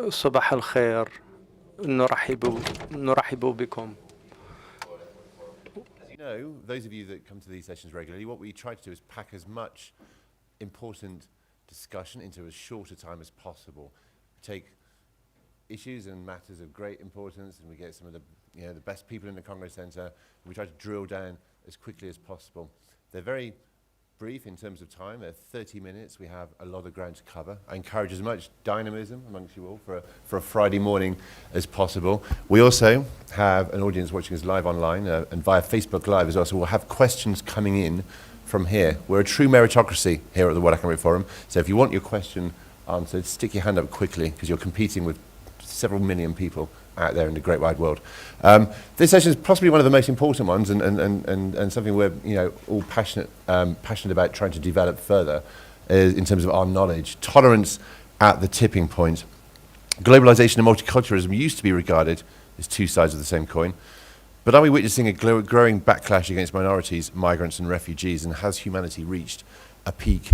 صباح الخير. نرحب بكم. As you know, those of you that come to these sessions regularly, what we try to do is pack as much important discussion into as short a time as possible. Take issues and matters of great importance, and we get some of the best people in the Congress Center, and we try to drill down as quickly as possible. They're very brief in terms of time. They're 30 minutes. We have a lot of ground to cover. I encourage as much dynamism amongst you all for a Friday morning as possible. We also have an audience watching us live online and via Facebook Live as well, so we'll have questions coming in from here. We're a true meritocracy here at the World Economic Forum, so if you want your question answered, stick your hand up quickly, because you're competing with several million people out there in the great wide world. This session is possibly one of the most important ones, and something we're all passionate about trying to develop further in terms of our knowledge. Tolerance at the tipping point. Globalization and multiculturalism used to be regarded as two sides of the same coin, but are we witnessing a growing backlash against minorities, migrants and refugees, and has humanity reached a peak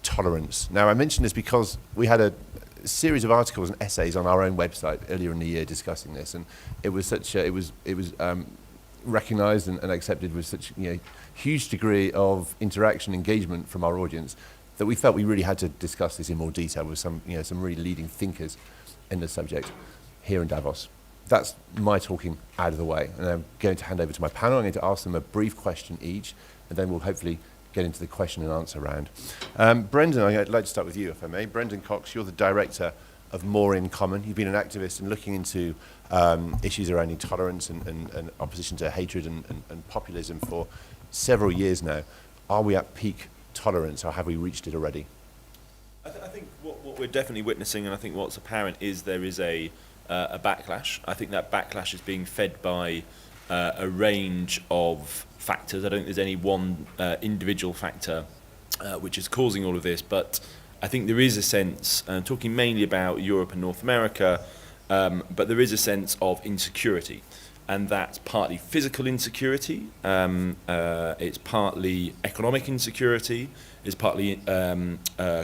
tolerance? Now, I mention this because we had a series of articles and essays on our own website earlier in the year discussing this, and it was recognized and accepted with such huge degree of interaction engagement from our audience that we felt we really had to discuss this in more detail with some really leading thinkers in the subject here in Davos. That's my talking out of the way, and I'm going to hand over to my panel. I'm going to ask them a brief question each, and then we'll hopefully get into the question and answer round. Brendan, I'd like to start with you, if I may. Brendan Cox, you're the director of More in Common. You've been an activist and looking into issues around intolerance and opposition to hatred and populism for several years now. Are we at peak tolerance, or have we reached it already? I think what we're definitely witnessing, and I think what's apparent, is there is a backlash. I think that backlash is being fed by a range of factors. I don't think there's any one individual factor which is causing all of this, but I think there is a sense, talking mainly about Europe and North America, but there is a sense of insecurity, and that's partly physical insecurity, it's partly economic insecurity, it's partly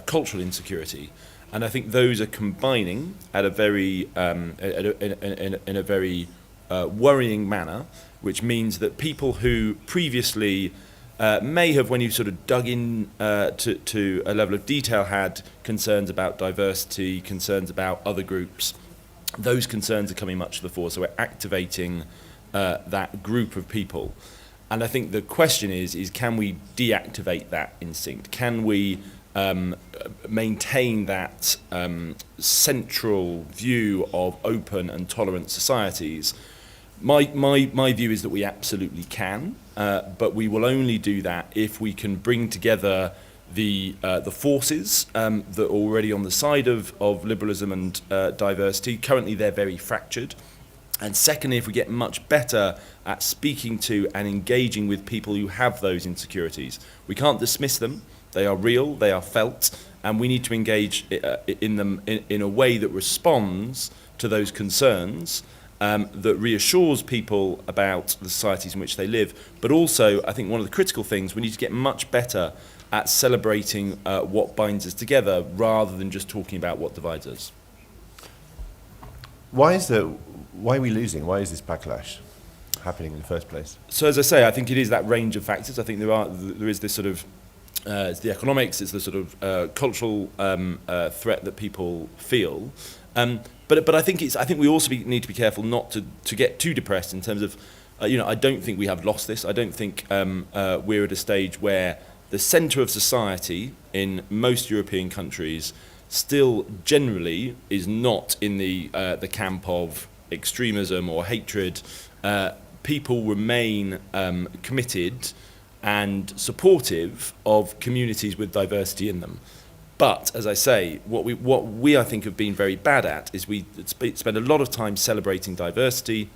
cultural insecurity, and I think those are combining at a very in a very worrying manner, which means that people who previously may have, when you sort of dug in to a level of detail, had concerns about diversity, concerns about other groups, those concerns are coming much to the fore. So we're activating that group of people. And I think the question is can we deactivate that instinct? Can we maintain that central view of open and tolerant societies? My view is that we absolutely can, but we will only do that if we can bring together the forces that are already on the side of liberalism and diversity. Currently, they're very fractured. And secondly, if we get much better at speaking to and engaging with people who have those insecurities. We can't dismiss them. They are real, they are felt, and we need to engage in them in a way that responds to those concerns, that reassures people about the societies in which they live. But also, I think one of the critical things, we need to get much better at celebrating what binds us together rather than just talking about what divides us. Why are we losing? Why is this backlash happening in the first place? So as I say, I think it is that range of factors. I think there is this sort of it's the economics, it's the sort of cultural threat that people feel. But I think we also need to be careful not to get too depressed in terms of, I don't think we have lost this. I don't think we're at a stage where the centre of society in most European countries still generally is not in the camp of extremism or hatred. People remain committed and supportive of communities with diversity in them. But, as I say, what we I think have been very bad at is we spend a lot of time celebrating diversity,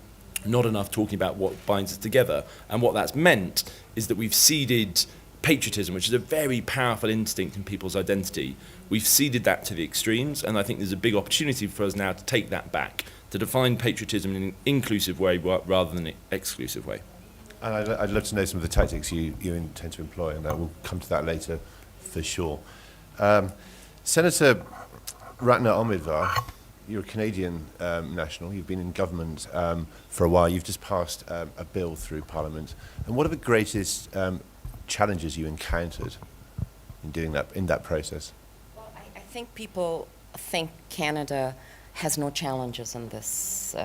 not enough talking about what binds us together. And what that's meant is that we've ceded patriotism, which is a very powerful instinct in people's identity. We've ceded that to the extremes, and I think there's a big opportunity for us now to take that back, to define patriotism in an inclusive way rather than an exclusive way. And I'd love to know some of the tactics you intend to employ, and we'll come to that later for sure. Senator Ratner Omidvar, you're a Canadian national. You've been in government for a while. You've just passed a bill through Parliament. And what are the greatest challenges you encountered in doing that, in that process? Well, I think people think Canada has no challenges in this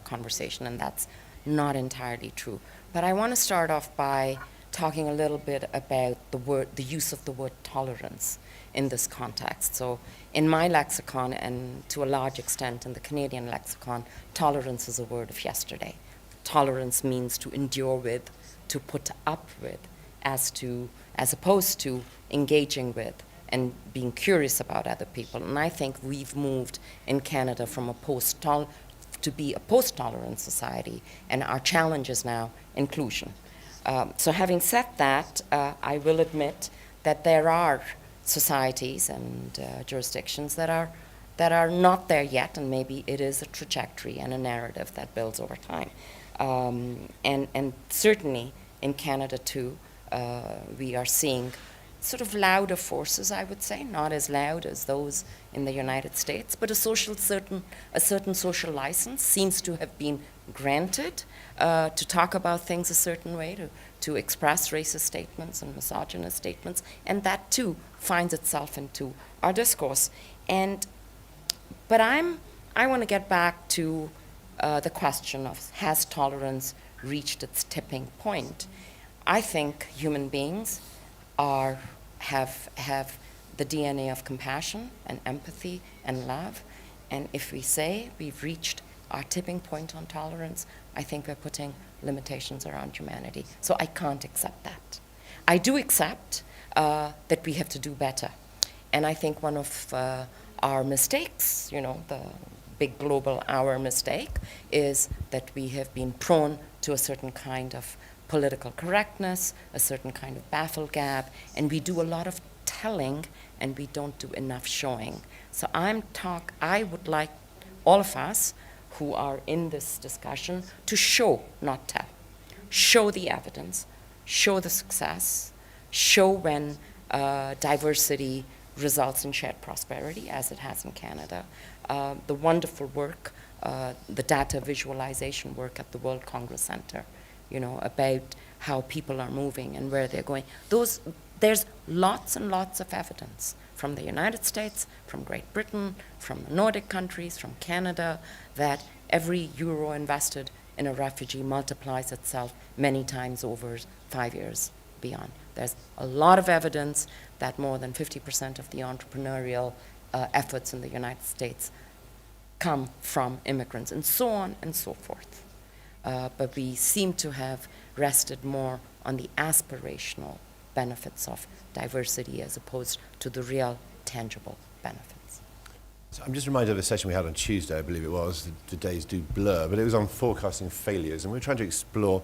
conversation, and that's not entirely true. But I want to start off by talking a little bit about the use of the word tolerance in this context. So in my lexicon, and to a large extent in the Canadian lexicon, tolerance is a word of yesterday. Tolerance means to endure with, to put up with, as opposed to engaging with and being curious about other people. And I think we've moved in Canada from to be a post-tolerant society, and our challenge is now inclusion. So having said that, I will admit that there are societies and jurisdictions that are not there yet, and maybe it is a trajectory and a narrative that builds over time. And certainly in Canada too, we are seeing sort of louder forces, I would say, not as loud as those in the United States, but a certain social license seems to have been granted to talk about things a certain way, to express racist statements and misogynist statements, and that too finds itself into our discourse. But I want to get back to the question of, has tolerance reached its tipping point? I think human beings have the DNA of compassion and empathy and love, and if we say we've reached our tipping point on tolerance, I think we're putting limitations around humanity. So I can't accept that. I do accept that we have to do better, and I think one of our mistakes, the big global our mistake, is that we have been prone to a certain kind of political correctness, a certain kind of baffle gab, and we do a lot of telling and we don't do enough showing. So I would like all of us who are in this discussion to show, not tell. Show the evidence, show the success, show when diversity results in shared prosperity, as it has in Canada. The wonderful work, the data visualization work at the World Congress Center, about how people are moving and where they're going. There's lots and lots of evidence from the United States, from Great Britain, from the Nordic countries, from Canada, that every euro invested in a refugee multiplies itself many times over 5 years beyond. There's a lot of evidence that more than 50% of the entrepreneurial efforts in the United States come from immigrants, and so on and so forth. But we seem to have rested more on the aspirational benefits of diversity as opposed to the real tangible benefits. So I'm just reminded of a session we had on Tuesday, I believe it was. The days do blur, but it was on forecasting failures, and we're trying to explore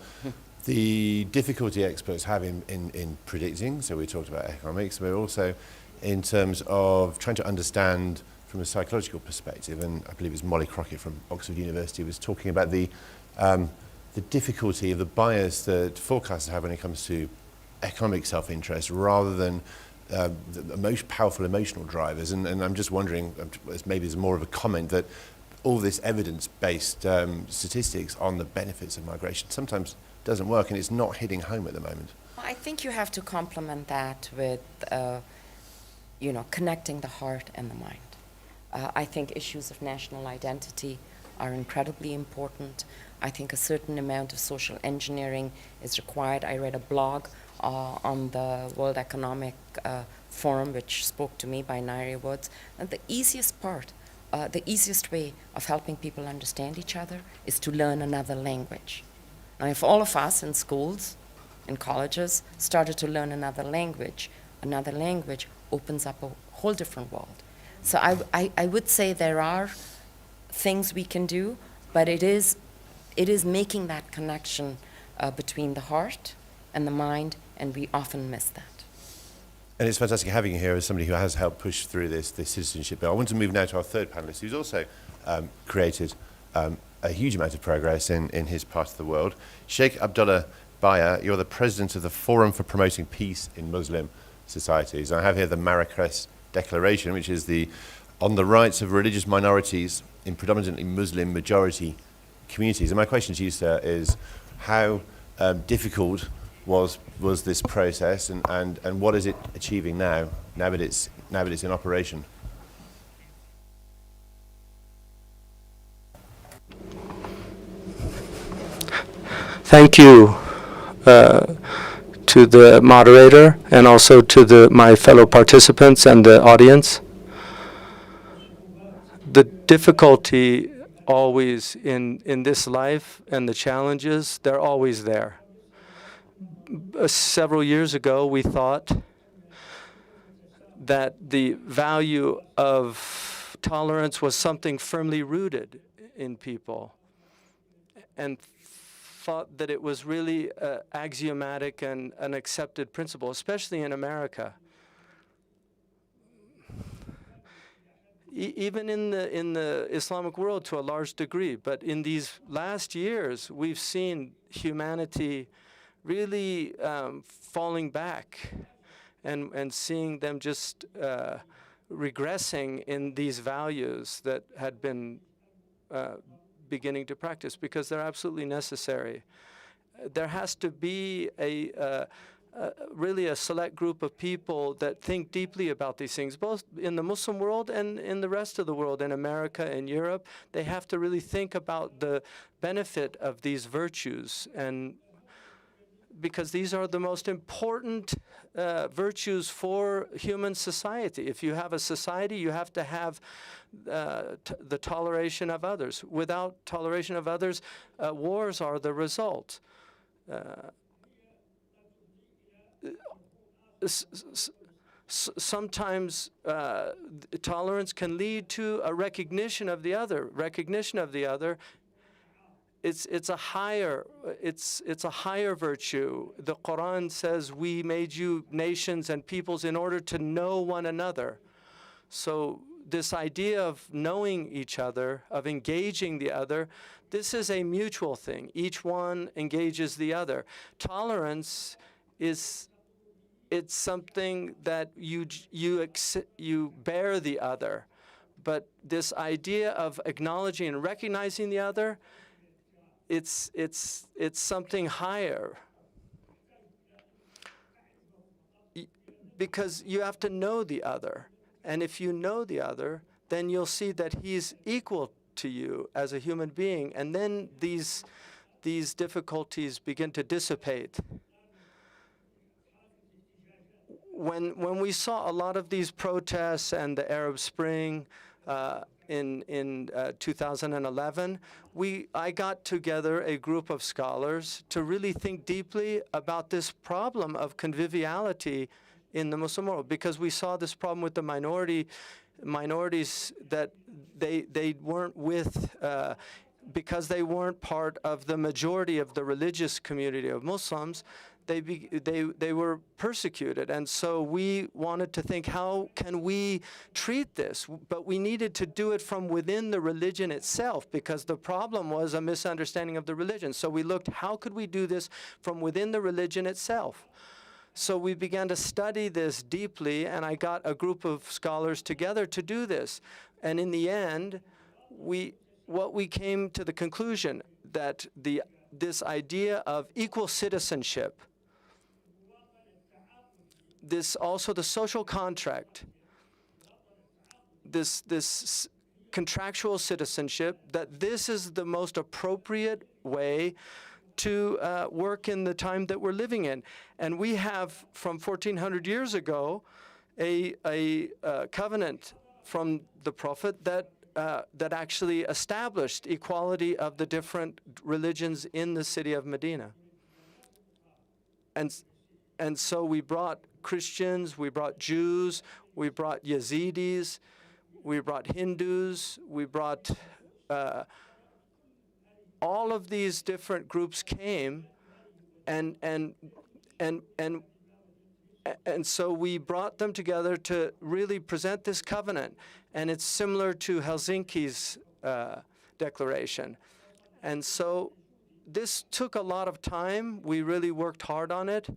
the difficulty experts have in predicting. So we talked about economics, but also in terms of trying to understand from a psychological perspective, and I believe it was Molly Crockett from Oxford University was talking about the difficulty of the bias that forecasters have when it comes to economic self-interest rather than the most powerful emotional drivers. And I'm just wondering, maybe there's more of a comment, that all this evidence-based statistics on the benefits of migration sometimes doesn't work, and it's not hitting home at the moment. I think you have to complement that with connecting the heart and the mind. I think issues of national identity are incredibly important. I think a certain amount of social engineering is required. I read a blog on the World Economic Forum, which spoke to me, by Nairi Woods. And the easiest way of helping people understand each other is to learn another language. Now, if all of us in schools, in colleges, started to learn another language opens up a whole different world. So I would say there are things we can do, but it is making that connection between the heart and the mind, and we often miss that. And it's fantastic having you here as somebody who has helped push through this citizenship bill. I want to move now to our third panellist, who's also created a huge amount of progress in his part of the world. Sheikh Abdullah Bayyah, you're the president of the Forum for Promoting Peace in Muslim Societies. And I have here the Marrakesh Declaration, which is the on the rights of religious minorities in predominantly Muslim majority communities. And my question to you, sir, is how difficult was this process, and what is it achieving now that it's in operation? Thank you to the moderator and also to my fellow participants and the audience. The difficulty always in this life and the challenges, they're always there. Several years ago, we thought that the value of tolerance was something firmly rooted in people, and thought that it was really axiomatic and an accepted principle, especially in America. Even in the Islamic world to a large degree, but in these last years, we've seen humanity really falling back and seeing them just regressing in these values that had been beginning to practice, because they're absolutely necessary. There has to be really a select group of people that think deeply about these things, both in the Muslim world and in the rest of the world, in America and Europe. They have to really think about the benefit of these virtues, and because these are the most important virtues for human society. If you have a society, you have to have the toleration of others. Without toleration of others, wars are the result. Sometimes tolerance can lead to a recognition of the other. Recognition of the other, it's a higher virtue. The Quran says we made you nations and peoples in order to know one another. So this idea of knowing each other, of engaging the other, this is a mutual thing. Each one engages the other. Tolerance it's something that you bear the other, but this idea of acknowledging and recognizing the other, it's something higher, because you have to know the other, and if you know the other, then you'll see that he's equal to you as a human being, and then these difficulties begin to dissipate. When we saw a lot of these protests and the Arab Spring in 2011, I got together a group of scholars to really think deeply about this problem of conviviality in the Muslim world, because we saw this problem with the minorities that they weren't with, because they weren't part of the majority of the religious community of Muslims. They were persecuted, and so we wanted to think, how can we treat this? But we needed to do it from within the religion itself, because the problem was a misunderstanding of the religion. So we looked, how could we do this from within the religion itself? So we began to study this deeply, and I got a group of scholars together to do this. And in the end, we came to the conclusion that this idea of equal citizenship, also the social contract, this contractual citizenship, that this is the most appropriate way to work in the time that we're living in. And we have, from 1400 years ago, a covenant from the Prophet that actually established equality of the different religions in the city of Medina. And so we brought Christians, we brought Jews, we brought Yazidis, we brought Hindus, we brought all of these different groups came, and so we brought them together to really present this covenant, and it's similar to Helsinki's declaration. And so this took a lot of time. We really worked hard on it.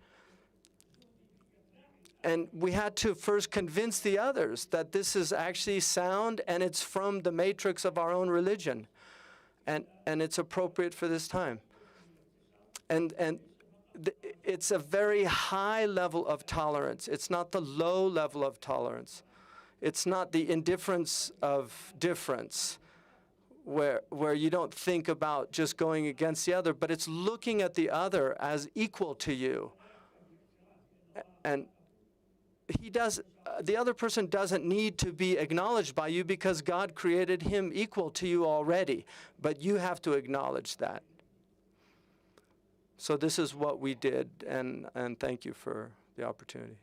And we had to first convince the others that this is actually sound and it's from the matrix of our own religion. And it's appropriate for this time. And it's a very high level of tolerance. It's not the low level of tolerance. It's not the indifference of difference, where you don't think about just going against the other, but it's looking at the other as equal to you. And the other person doesn't need to be acknowledged by you because God created him equal to you already, but you have to acknowledge that. So this is what we did, and thank you for the opportunity.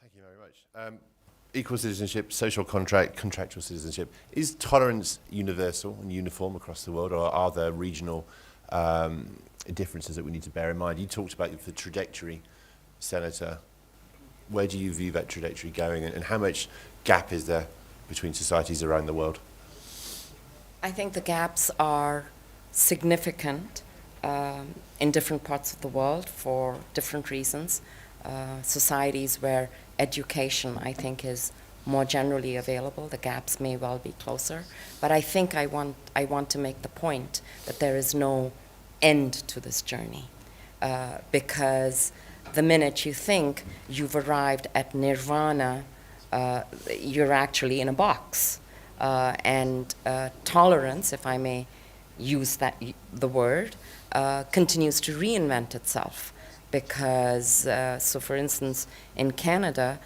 Thank you very much. Equal citizenship, social contract, contractual citizenship. Is tolerance universal and uniform across the world, or are there regional differences that we need to bear in mind? You talked about the trajectory, Senator. Where do you view that trajectory going, and how much gap is there between societies around the world? I think the gaps are significant in different parts of the world for different reasons. Societies where education, I think, is more generally available, the gaps may well be closer. But I think I want to make the point that there is no end to this journey, because the minute you think you've arrived at nirvana, you're actually in a box. And tolerance, if I may use the word, continues to reinvent itself. Because, so for instance, in Canada,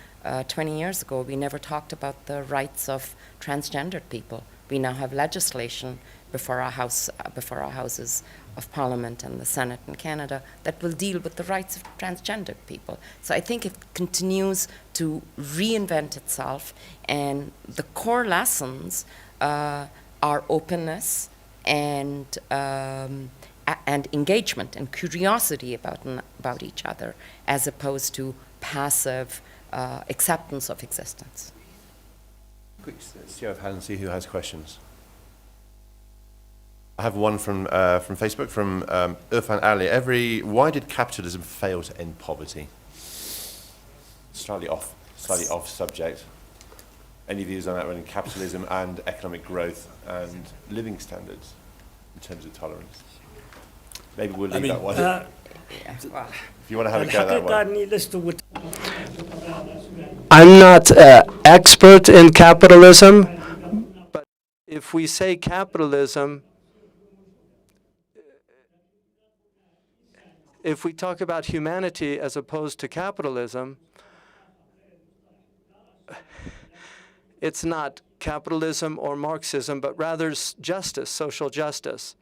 20 years ago, we never talked about the rights of transgendered people. We now have legislation before our houses of Parliament and the Senate in Canada that will deal with the rights of transgendered people. So I think it continues to reinvent itself, and the core lessons are openness and engagement and curiosity about each other, as opposed to passive acceptance of existence. Quick show of hands, see who has questions. I have one from Facebook, from Irfan Ali. Why did capitalism fail to end poverty? Slightly off subject. Any views on that when capitalism and economic growth and living standards in terms of tolerance? Maybe we'll leave that one. If you want to have a go at that one. I'm not expert in capitalism, but if we say capitalism, if we talk about humanity as opposed to capitalism, it's not capitalism or Marxism, but rather justice, social justice.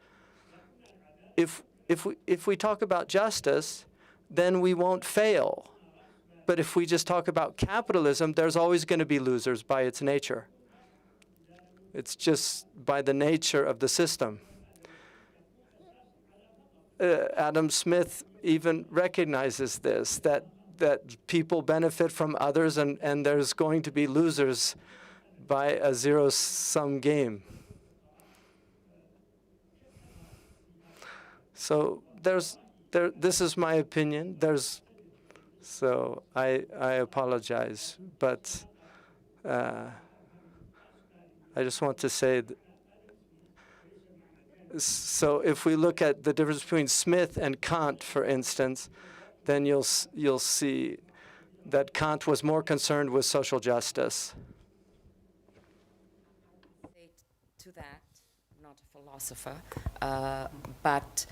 If we talk about justice, then we won't fail. But if we just talk about capitalism, there's always going to be losers by its nature. It's just by the nature of the system. Adam Smith even recognizes this, that people benefit from others, and there's going to be losers by a zero-sum game. So this is my opinion. So I apologize, but I just want to say that. So if we look at the difference between Smith and Kant, for instance, then you'll see that Kant was more concerned with social justice. To that, not a philosopher, but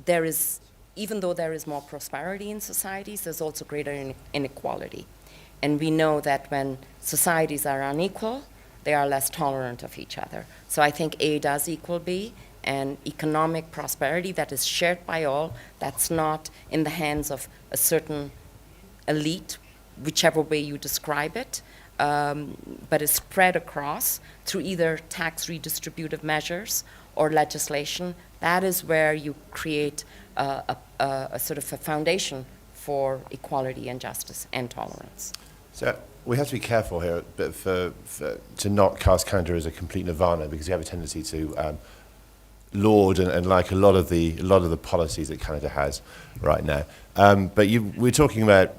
there is, even though there is more prosperity in societies, there's also greater inequality. And we know that when societies are unequal, they are less tolerant of each other. So I think A does equal B, and economic prosperity that is shared by all, that's not in the hands of a certain elite, whichever way you describe it, but is spread across through either tax redistributive measures or legislation. That is where you create a sort of a foundation for equality and justice and tolerance. So we have to be careful here, but to not cast Canada as a complete nirvana, because we have a tendency to laud and like a lot of the policies that Canada has right now. But we're talking about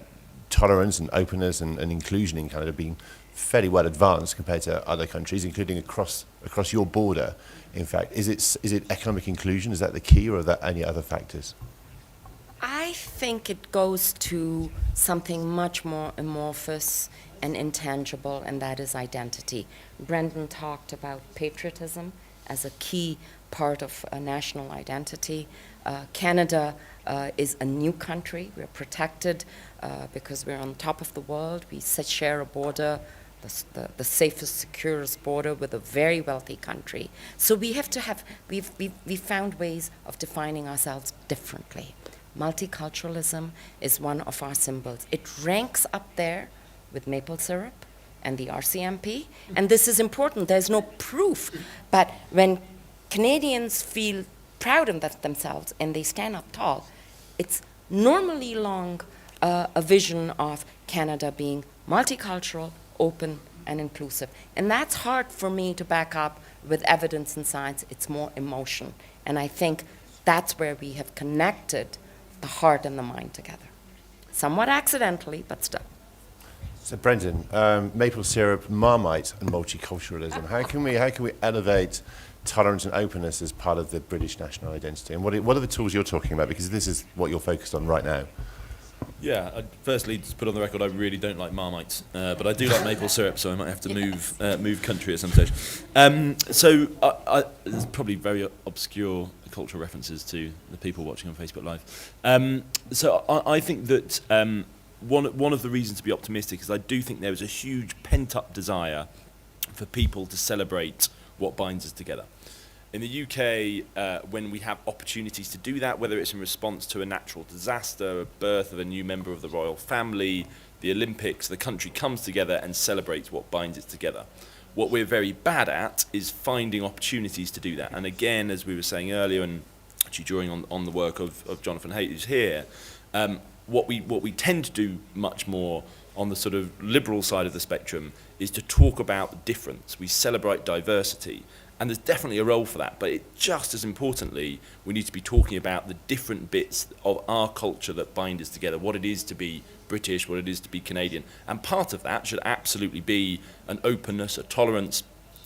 tolerance and openness and inclusion in Canada being fairly well advanced compared to other countries, including across your border. In fact, is it economic inclusion? Is that the key, or are there any other factors? I think it goes to something much more amorphous and intangible, and that is identity. Brendan talked about patriotism as a key part of a national identity. Canada is a new country. We're protected because we're on top of the world. We share a border, the safest, securest border with a very wealthy country. So we have to have, we've found ways of defining ourselves differently. Multiculturalism is one of our symbols. It ranks up there with maple syrup and the RCMP, and this is important. There's no proof, but when Canadians feel proud of themselves and they stand up tall, it's normally along a vision of Canada being multicultural, open, and inclusive. And that's hard for me to back up with evidence and science. It's more emotion. And I think that's where we have connected the heart and the mind together. Somewhat accidentally, but still. So Brendan, maple syrup, Marmite, and multiculturalism. How can we elevate tolerance and openness as part of the British national identity? And what are the tools you're talking about? Because this is what you're focused on right now. Yeah, firstly, to put on the record, I really don't like Marmite, but I do like maple syrup, so I might have to move country at some stage. So there's probably very obscure cultural references to the people watching on Facebook Live. So I think that one of the reasons to be optimistic is I do think there is a huge pent-up desire for people to celebrate what binds us together. In the UK, when we have opportunities to do that, whether it's in response to a natural disaster, a birth of a new member of the royal family, the Olympics, the country comes together and celebrates what binds it together. What we're very bad at is finding opportunities to do that. And again, as we were saying earlier, and actually drawing on the work of Jonathan Haidt, who's here, what we tend to do much more on the sort of liberal side of the spectrum is to talk about difference. We celebrate diversity. And there's definitely a role for that, but just as importantly, we need to be talking about the different bits of our culture that bind us together, what it is to be British, what it is to be Canadian. And part of that should absolutely be an openness, a tolerance,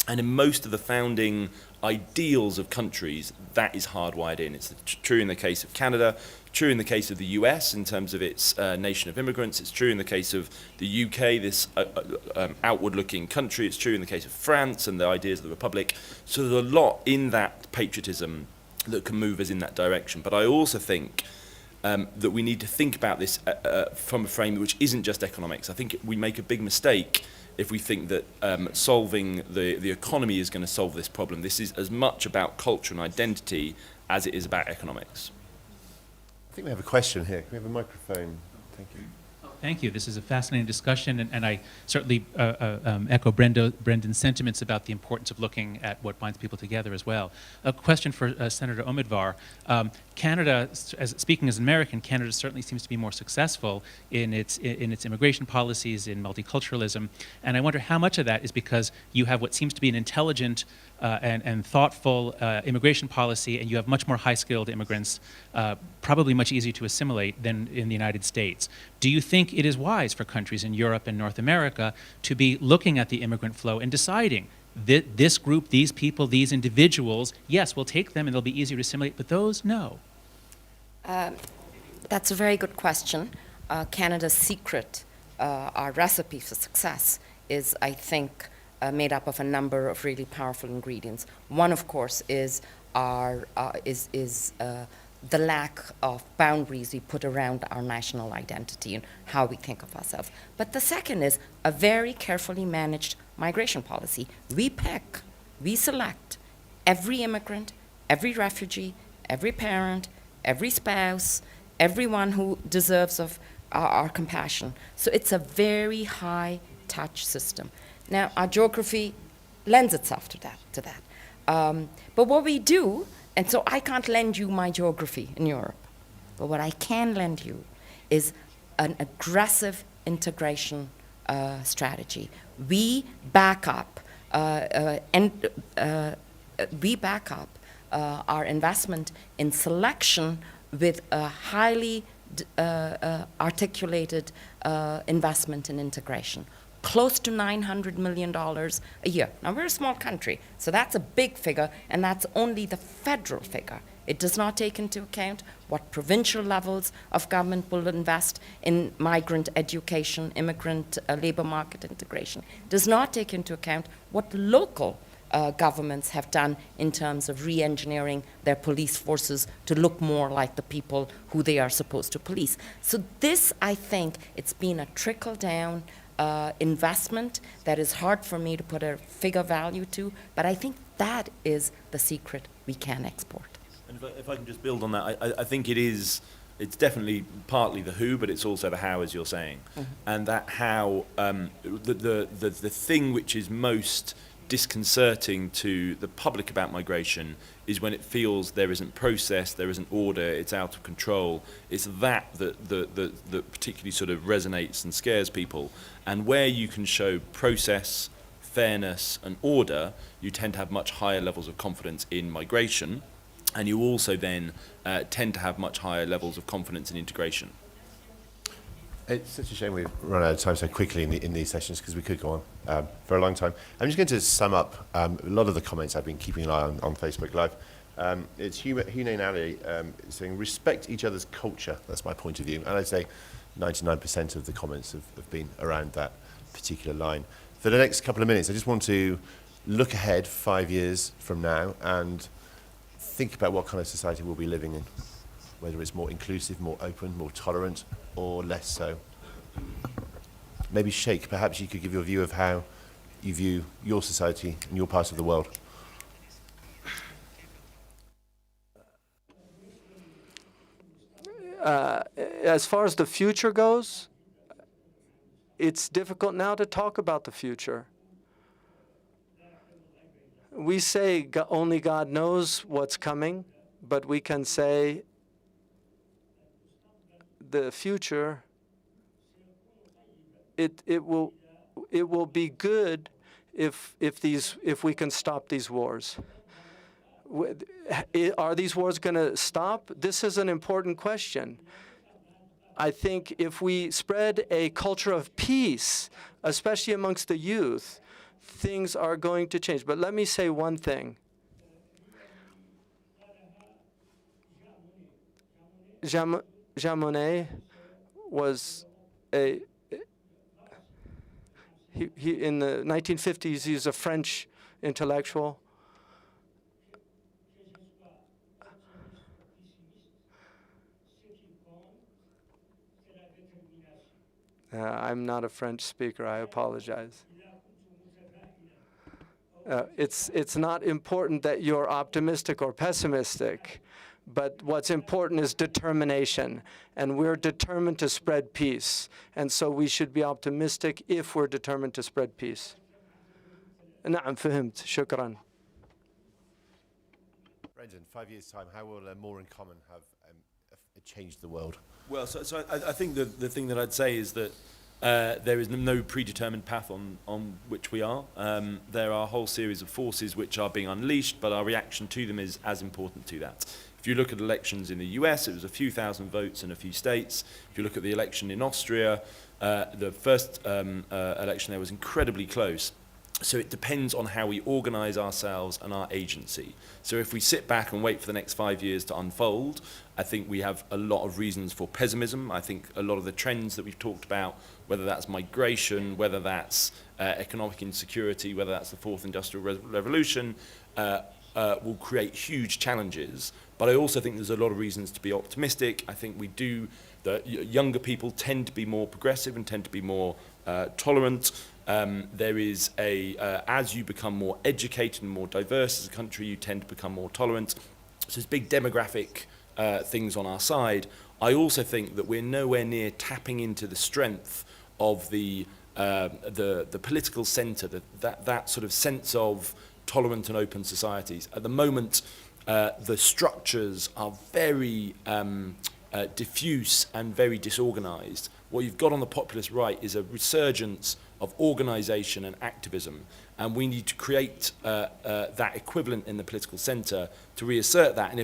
and in most of the founding ideals of countries, that is hardwired in. It's true in the case of Canada, true in the case of the US in terms of its nation of immigrants. It's true in the case of the UK, this outward-looking country. It's true in the case of France and the ideas of the Republic. So there's a lot in that patriotism that can move us in that direction. But I also think that we need to think about this from a frame which isn't just economics. I think we make a big mistake if we think that solving the economy is going to solve this problem. This is as much about culture and identity as it is about economics. I think we have a question here. Can we have a microphone? Thank you. Thank you. This is a fascinating discussion, and I certainly echo Brendan's sentiments about the importance of looking at what binds people together as well. A question for Senator Omidvar. Canada, speaking as an American, Canada certainly seems to be more successful in its immigration policies, in multiculturalism, and I wonder how much of that is because you have what seems to be an intelligent and thoughtful immigration policy, and you have much more high-skilled immigrants, probably much easier to assimilate than in the United States. Do you think it is wise for countries in Europe and North America to be looking at the immigrant flow and deciding that this group, these people, these individuals, yes, we'll take them and they'll be easier to assimilate, but those, no? That's a very good question. Canada's secret, our recipe for success, is, I think, made up of a number of really powerful ingredients. One, of course, is the lack of boundaries we put around our national identity and how we think of ourselves. But the second is a very carefully managed migration policy. We pick, we select every immigrant, every refugee, every parent, every spouse, everyone who deserves of our compassion. So it's a very high-touch system. Now, our geography lends itself to that. But what we do, and so I can't lend you my geography in Europe, but what I can lend you is an aggressive integration strategy. We back up our investment in selection with a highly articulated investment in integration. Close to $900 million a year. Now, we're a small country, so that's a big figure, and that's only the federal figure. It does not take into account what provincial levels of government will invest in migrant education, immigrant labor market integration. It does not take into account what local governments have done in terms of re-engineering their police forces to look more like the people who they are supposed to police. So this, I think, it's been a trickle-down investment that is hard for me to put a figure value to, but I think that is the secret we can export. And if I can just build on that, I think it's definitely partly the who, but it's also the how, as you're saying. Mm-hmm. And that how, the thing which is most disconcerting to the public about migration is when it feels there isn't process, there isn't order, it's out of control. It's that particularly sort of resonates and scares people. And where you can show process, fairness and order, you tend to have much higher levels of confidence in migration, and you also then tend to have much higher levels of confidence in integration. It's such a shame we've run out of time so quickly in these sessions, because we could go on for a long time. I'm just going to sum up a lot of the comments I've been keeping an eye on Facebook Live. It's Hunain Ali saying, respect each other's culture. That's my point of view. And I'd say 99% of the comments have been around that particular line. For the next couple of minutes, I just want to look ahead 5 years from now and think about what kind of society we'll be living in, whether it's more inclusive, more open, more tolerant, or less so. Maybe Sheikh, perhaps you could give your view of how you view your society and your part of the world. As far as the future goes, it's difficult now to talk about the future. We say only God knows what's coming, but we can say the future, it will be good if we can stop these wars. Are these wars going to stop? This is an important question. I think if we spread a culture of peace, especially amongst the youth, things are going to change. But let me say one thing. Jean Monnet was in the 1950s, he was a French intellectual. I'm not a French speaker, I apologize. It's not important that you're optimistic or pessimistic, but what's important is determination, and we're determined to spread peace, and so we should be optimistic if we're determined to spread peace. نعم فهمت شكرا. Brendan, 5 years' time, how will more in common have changed the world? Well, so I think the thing that I'd say is that there is no predetermined path on which we are. There are a whole series of forces which are being unleashed, but our reaction to them is as important to that. If you look at elections in the US, it was a few thousand votes in a few states. If you look at the election in Austria, the first election there was incredibly close. So it depends on how we organise ourselves and our agency. So if we sit back and wait for the next 5 years to unfold, I think we have a lot of reasons for pessimism. I think a lot of the trends that we've talked about, whether that's migration, whether that's economic insecurity, whether that's the fourth industrial revolution, will create huge challenges. But I also think there's a lot of reasons to be optimistic. I think the younger people tend to be more progressive and tend to be more tolerant. There is as you become more educated and more diverse as a country, you tend to become more tolerant. So there's big demographic things on our side. I also think that we're nowhere near tapping into the strength of the political centre, that sort of sense of tolerant and open societies. At the moment, the structures are very diffuse and very disorganised. What you've got on the populist right is a resurgence of organisation and activism, and we need to create that equivalent in the political centre to reassert that. And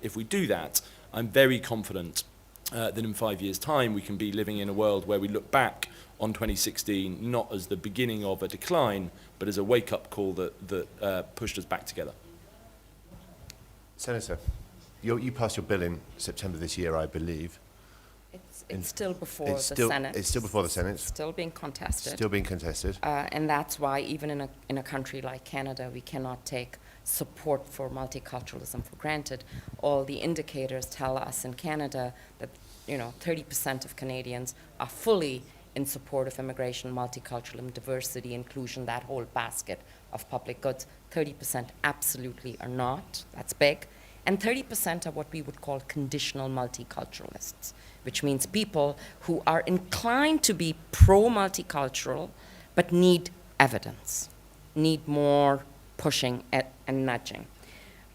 if we do that, I'm very confident that in 5 years' time we can be living in a world where we look back on 2016 not as the beginning of a decline, but as a wake-up call that pushed us back together. Senator, you passed your bill in September this year, I believe. It's still before the Senate. It's still before the Senate. Still being contested. Still being contested. And that's why even in a country like Canada, we cannot take support for multiculturalism for granted. All the indicators tell us in Canada that 30% of Canadians are fully in support of immigration, multiculturalism, diversity, inclusion, that whole basket of public goods. 30% absolutely are not. That's big. And 30% are what we would call conditional multiculturalists, which means people who are inclined to be pro-multicultural but need evidence, need more pushing and nudging.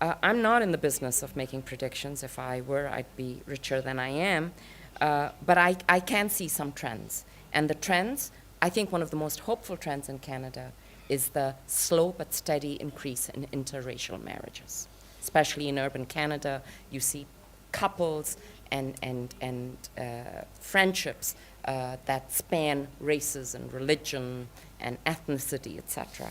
I'm not in the business of making predictions. If I were, I'd be richer than I am. But I can see some trends. And the trends, I think one of the most hopeful trends in Canada is the slow but steady increase in interracial marriages. Especially in urban Canada, you see couples and friendships that span races and religion and ethnicity, etc.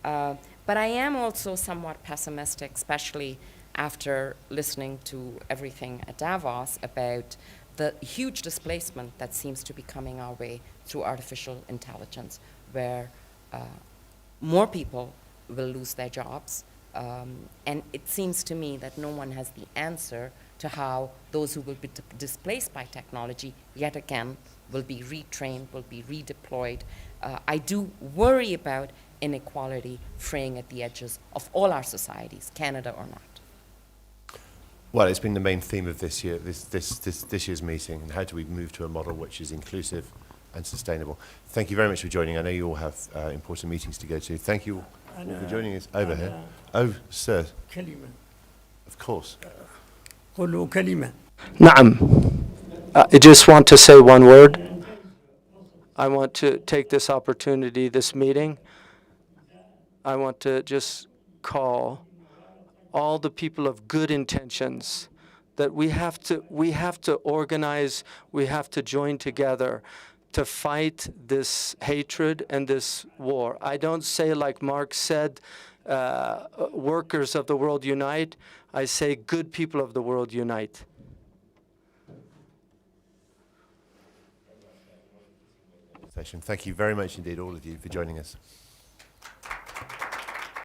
But I am also somewhat pessimistic, especially after listening to everything at Davos about the huge displacement that seems to be coming our way through artificial intelligence, where more people will lose their jobs. And it seems to me that no one has the answer to how those who will be displaced by technology, yet again, will be retrained, will be redeployed. I do worry about inequality fraying at the edges of all our societies, Canada or not. Well, it's been the main theme of this year's meeting. And how do we move to a model which is inclusive and sustainable? Thank you very much for joining. I know you all have important meetings to go to. Thank you all for joining us over here. Oh, sir. كلمة. Of course. قولوا كلمة. Na'am. I just want to say one word. I want to take this opportunity, this meeting. I want to just call all the people of good intentions that we have to organize, we have to join together to fight this hatred and this war. I don't say, like Marx said, workers of the world unite. I say good people of the world unite. Thank you very much indeed, all of you, for joining us.